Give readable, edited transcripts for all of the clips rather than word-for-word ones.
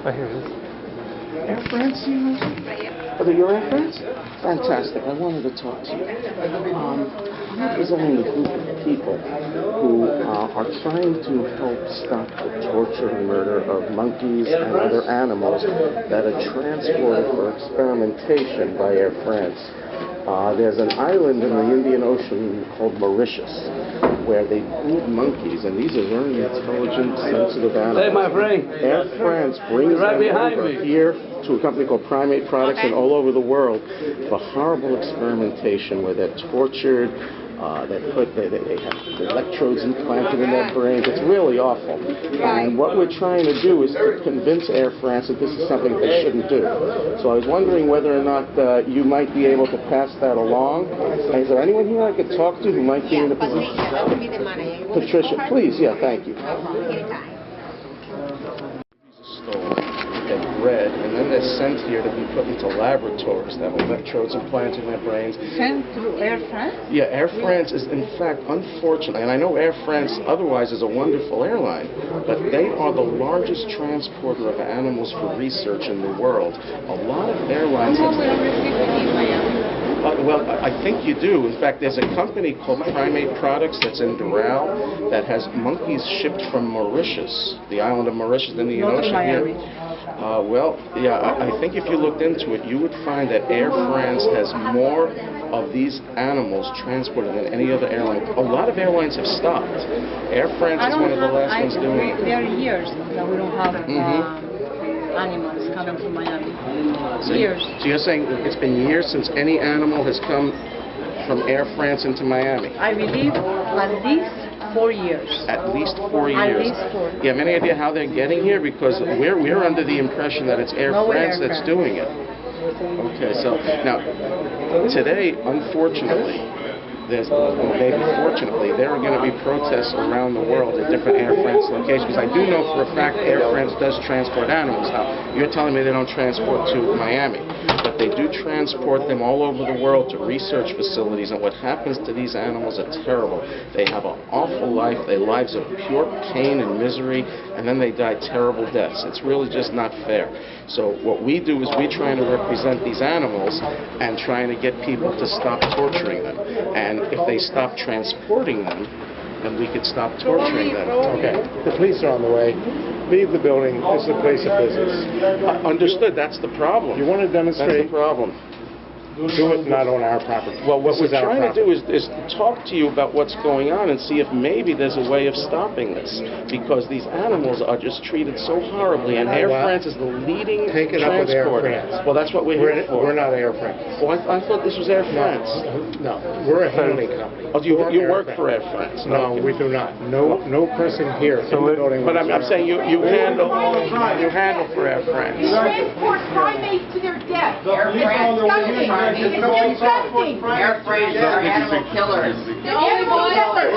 Oh, here it is. Air France, you know? Oh, you're Air France? Fantastic. I wanted to talk to you. I'm representing a group of people who are trying to help stop the torture and murder of monkeys and other animals that are transported for experimentation by Air France. There's an island in the Indian Ocean called Mauritius where they breed monkeys, and these are very intelligent, sensitive animals. Hey, my friend. Air France brings them over here to a company called Primate Products and all over the world for horrible experimentation where they're tortured. They have electrodes implanted in their brains. It's really awful. And what we're trying to do is to convince Air France that this is something they shouldn't do. So I was wondering whether or not you might be able to pass that along. And is there anyone here I could talk to who might be in a position? Patricia, please. Yeah, thank you. They're bred, and then they're sent here to be put into laboratories that have electrodes implanted in their brains. Sent through Air France? Yeah, Air France is, in fact, unfortunately, and I know Air France otherwise is a wonderful airline, but they are the largest transporter of animals for research in the world. A lot of airlines have... well, I think you do. In fact, there's a company called Primate Products that's in Doral that has monkeys shipped from Mauritius, the island of Mauritius in the Indian Ocean here. Well, yeah, I think if you looked into it, you would find that Air France has more of these animals transported than any other airline. A lot of airlines have stopped. Air France is one of the last ones doing it. There are years that we don't have animals coming from Miami. Years. So you're saying it's been years since any animal has come from Air France into Miami? I believe at least 4 years. At least 4 years. At least 4. You have any idea how they're getting here? Because we're under the impression that it's Air France that's doing it. Okay, so now today, unfortunately, maybe fortunately, there are going to be protests around the world at different Air France locations. Because I do know for a fact Air France does transport animals. Now, you're telling me they don't transport to Miami, but they do transport them all over the world to research facilities, and what happens to these animals are terrible. They have an awful life, their lives of pure pain and misery, and then they die terrible deaths. It's really just not fair. So what we do is we're trying to represent these animals and trying to get people to stop torturing them. And if they stop transporting them, then we could stop torturing them. Okay, the police are on the way. Leave the building. This is a place of business. Understood. That's the problem. You want to demonstrate? That's the problem. Do it not on our property. Well, what we're trying to do is talk to you about what's going on and see if maybe there's a way of stopping this, because these animals are just treated so horribly, and Air France is the leading Take it up with Air transporter. France. Well, that's what we're here for. We're not Air France. Well, I thought this was Air France. No, we're a handling company. Oh, you work for Air France? No, we do not. No person here in the building. But I'm saying you handle for Air France. You transport primates to their death. Air France. It's disgusting. Air France are animal killers. Animal killers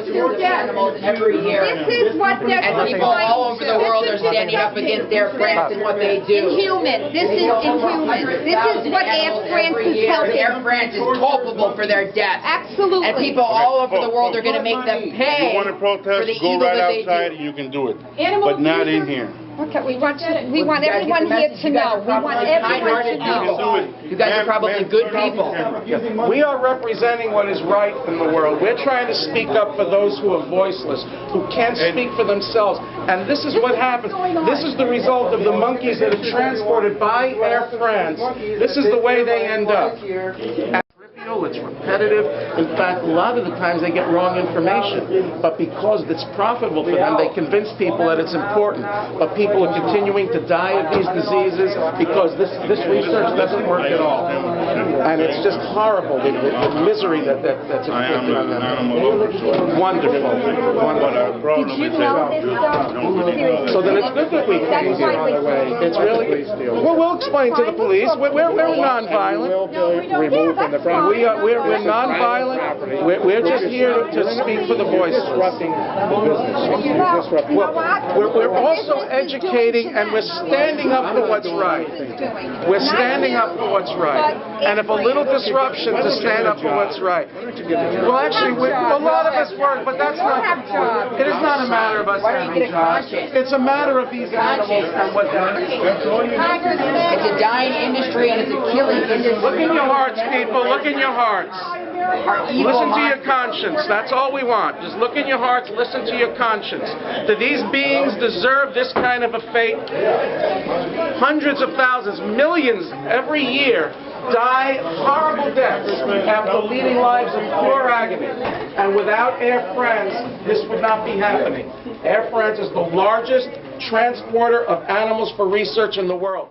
to their death. Every year. This is what they're And people all over the world are standing up against Air France and what they do. Inhuman. This is inhuman. This is what Air France is helping. Air France is culpable for their deaths. Absolutely. And people all over the world are going to make them pay You want to for protest, the go evil right that they outside do. and you can do it. Animal But not in abusers. here. Okay, we want everyone here to know. We want everyone to know. You guys are probably good people. We are representing what is right in the world. We're trying to speak up for those who are voiceless, who can't speak for themselves. And this is what happens. This is the result of the monkeys that are transported by Air France. This is the way they end up. It's repetitive. In fact, a lot of the times they get wrong information. But because it's profitable for them, they convince people that it's important. But people are continuing to die of these diseases because this research doesn't work at all. And it's just horrible, the misery that's inflicted on them. Wonderful. Wonderful. Did you know this though? So then it's good that we came here, by the way. It's really good. Well, we'll explain to the police. We're nonviolent. Removed from the front. We're non-violent. We're just here to speak for the voices. Disrupting the business. We're also educating, and we're standing up for what's right. We're standing up for what's right. And if a little disruption to stand up for what's right. Well, actually, a lot of us work, but that's not. It is not a matter of us having jobs. It's a matter of these animals and what they're. It's a dying industry and it's a killing industry. Look in your hearts, people. Look in your hearts. Listen to your conscience. That's all we want. Just look in your hearts. Listen to your conscience. Do these beings deserve this kind of a fate? Hundreds of thousands, millions every year die horrible deaths after leading lives of pure agony. And without Air France, this would not be happening. Air France is the largest transporter of animals for research in the world.